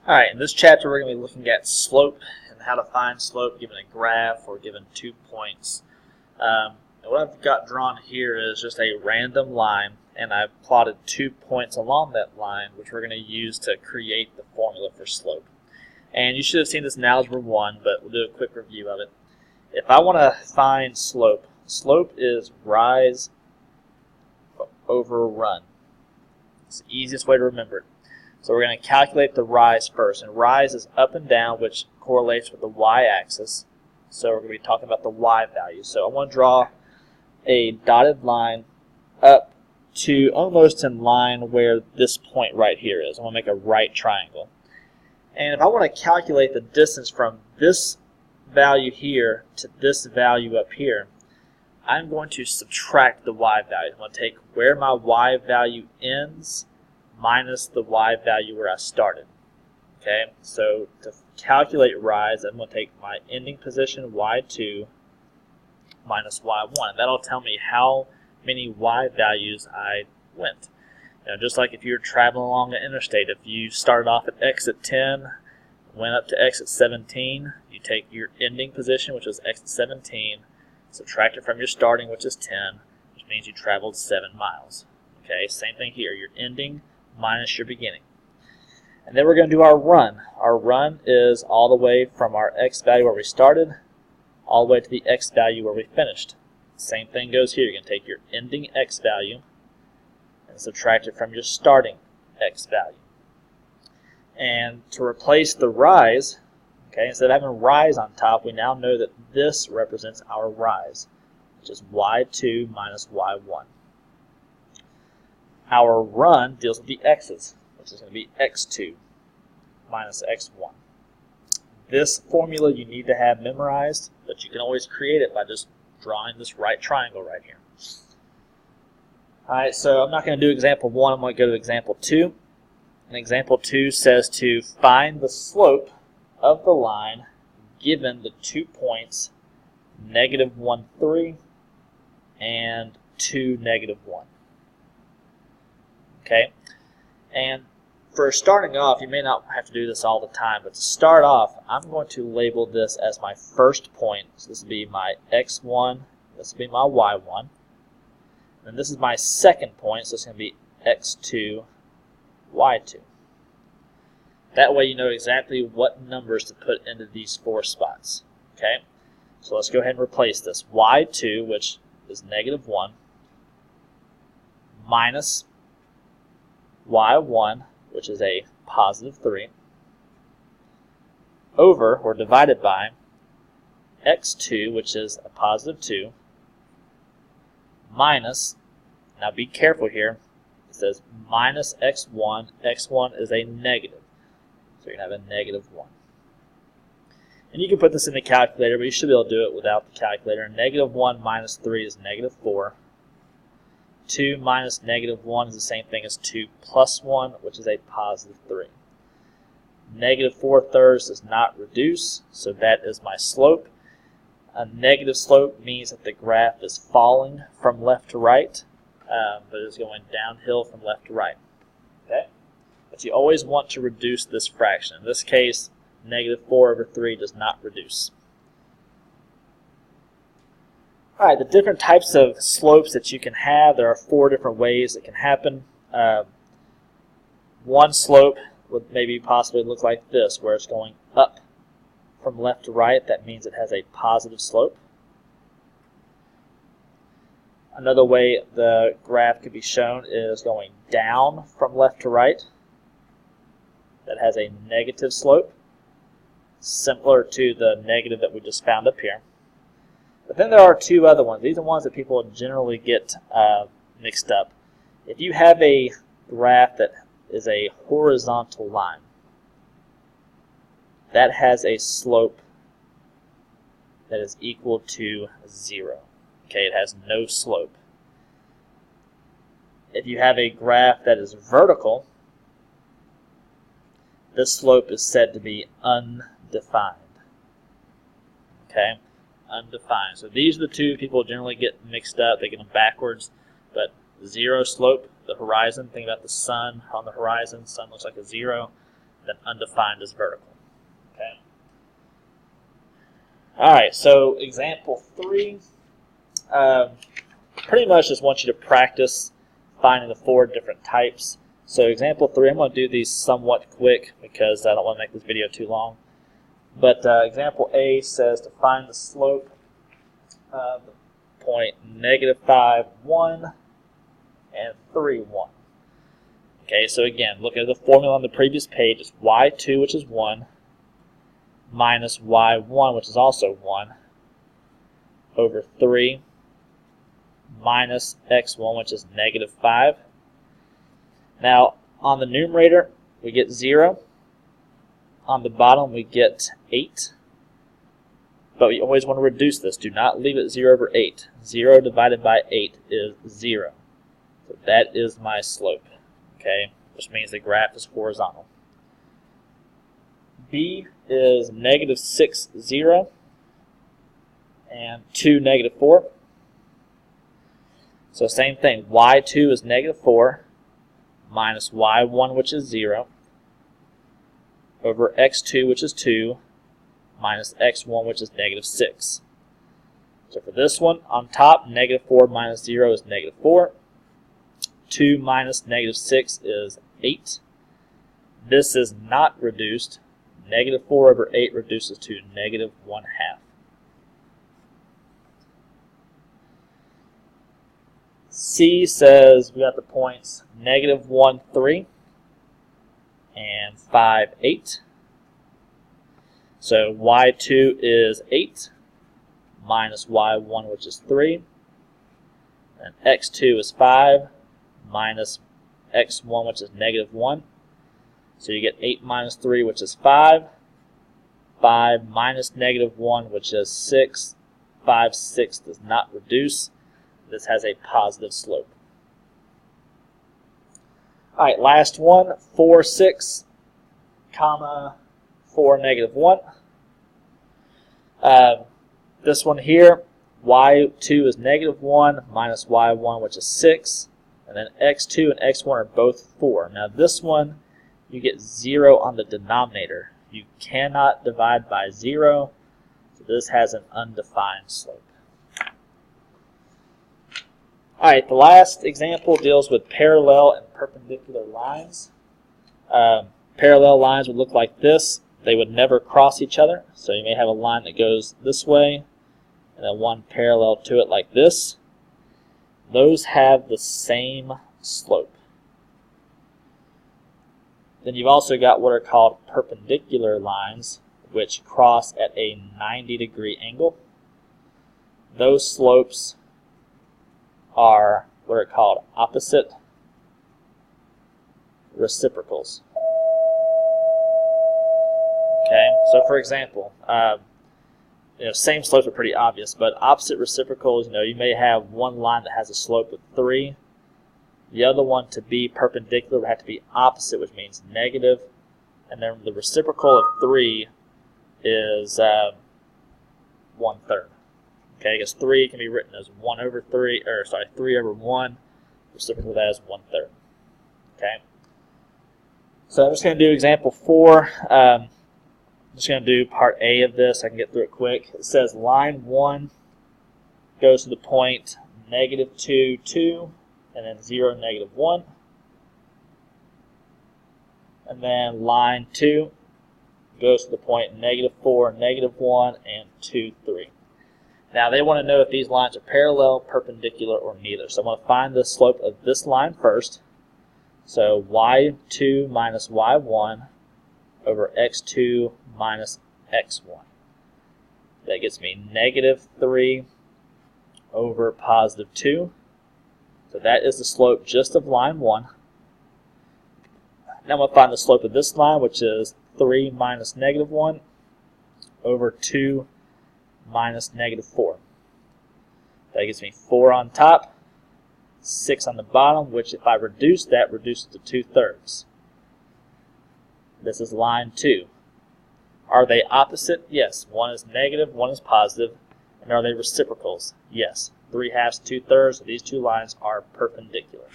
Alright, in this chapter we're going to be looking at slope and how to find slope given a graph or given 2 points. And what I've got drawn here is just a random line, and I've plotted 2 points along that line, which we're going to use to create the formula for slope. And you should have seen this in Algebra 1, but we'll do a quick review of it. If I want to find slope, slope is rise over run. It's the easiest way to remember it. So we're going to calculate the rise first, and rise is up and down, which correlates with the y-axis. So we're going to be talking about the y value. So I want to draw a dotted line up to almost in line where this point right here is. I want to make a right triangle. And if I want to calculate the distance from this value here to this value up here, I'm going to subtract the y value. I'm going to take where my y value ends minus the y value where I started. Okay, so to calculate rise, I'm going to take my ending position y2 minus y1. That'll tell me how many y values I went. Now, just like if you're traveling along an interstate, if you started off at exit 10, went up to exit 17, you take your ending position, which was exit 17, subtract it from your starting, which is 10, which means you traveled 7 miles. Okay, same thing here. Your ending minus your beginning. And then we're going to do our run. Our run is all the way from our x value where we started all the way to the x value where we finished. Same thing goes here. You're going to take your ending x value and subtract it from your starting x value. And to replace the rise, okay, instead of having rise on top, we now know that this represents our rise, which is y2 minus y1. Our run deals with the x's, which is going to be x2 minus x1. This formula you need to have memorized, but you can always create it by just drawing this right triangle right here. Alright, so I'm not going to do example 1, I'm going to go to example 2. And example 2 says to find the slope of the line given the 2 points -1, 3 and 2, -1. Okay, and for starting off, you may not have to do this all the time, but to start off, I'm going to label this as my first point. So this will be my x1, this will be my y1, and this is my second point, so it's going to be x2, y2. That way you know exactly what numbers to put into these 4 spots. Okay, so let's go ahead and replace this. y2, which is -1, minus y1, which is a +3, over, or divided by, x2, which is a +2, minus, now be careful here, it says minus x1, x1 is a negative, so you're going to have a -1. And you can put this in the calculator, but you should be able to do it without the calculator. -1 minus 3 is -4. 2 minus -1 is the same thing as 2 plus 1, which is a +3. -4/3 does not reduce, so that is my slope. A negative slope means that the graph is falling from left to right, but is going downhill from left to right. Okay? But you always want to reduce this fraction. In this case, -4/3 does not reduce. Alright, the different types of slopes that you can have, there are 4 different ways it can happen. One slope would maybe possibly look like this, where it's going up from left to right. That means it has a positive slope. Another way the graph could be shown is going down from left to right. That has a negative slope, similar to the negative that we just found up here. But then there are 2 other ones. These are ones that people generally get mixed up. If you have a graph that is a horizontal line, that has a slope that is equal to 0. Okay, it has no slope. If you have a graph that is vertical, this slope is said to be undefined. Okay? Undefined. So these are the 2 people generally get mixed up. They get them backwards. But 0 slope, the horizon, think about the sun on the horizon. Sun looks like a 0. then undefined is vertical. Okay. All right, so example 3, pretty much just want you to practice finding the 4 different types. So example 3, I'm going to do these somewhat quick because I don't want to make this video too long. But example A says to find the slope of the point -5, 1, and 3, 1. Okay, so again, look at the formula on the previous page. It's y2, which is 1, minus y1, which is also 1, over 3, minus x1, which is -5. Now, on the numerator, we get 0. On the bottom, we get 8. But we always want to reduce this. Do not leave it 0 over 8. 0 divided by 8 is 0. So that is my slope, okay, which means the graph is horizontal. B is -6, 0, and 2, -4. So same thing. y2 is -4 minus y1, which is 0, over x2, which is 2, minus x1, which is -6. So for this one, on top, -4 minus 0 is -4. 2 minus -6 is 8. This is not reduced. -4 over 8 reduces to -1/2. C says we got the points -1, 3, and 5, 8. So y2 is 8, minus y1, which is 3, and x2 is 5, minus x1, which is -1. So you get 8 minus 3, which is 5, 5 minus -1, which is 6, 5, 6 does not reduce. This has a positive slope. All right, last one, 4, 6, comma, 4, -1. This one here, y2 is -1 minus y1, which is 6, and then x2 and x1 are both 4. Now this one, you get 0 on the denominator. You cannot divide by 0, so this has an undefined slope. All right, the last example deals with parallel and perpendicular lines. Parallel lines would look like this. They would never cross each other, so you may have a line that goes this way, and then one parallel to it like this. Those have the same slope. Then you've also got what are called perpendicular lines, which cross at a 90-degree angle. Those slopes are what are called opposite reciprocals. Okay, so for example, same slopes are pretty obvious, but opposite reciprocals, you may have one line that has a slope of 3. The other one to be perpendicular would have to be opposite, which means negative. And then the reciprocal of 3 is 1/3. Okay, because 3 can be written as 3 over 1. Reciprocal of that is 1/3. Okay. So I'm just going to do example 4. I'm just going to do part A of this. I can get through it quick. It says line 1 goes to the point -2, 2, and then 0, -1. And then line 2 goes to the point -4, -1, and 2, 3. Now they want to know if these lines are parallel, perpendicular, or neither. So I'm going to find the slope of this line first. So y2 minus y1 over x2 minus x1. That gets me -3 over +2. So that is the slope just of line 1. Now I'm going to find the slope of this line, which is 3 minus -1 over 2 minus -4. That gives me 4 on top, 6 on the bottom, which if I reduce that, reduces to 2/3. This is line 2. Are they opposite? Yes. One is negative, one is positive. And are they reciprocals? Yes. 3/2, 2/3. So these two lines are perpendicular.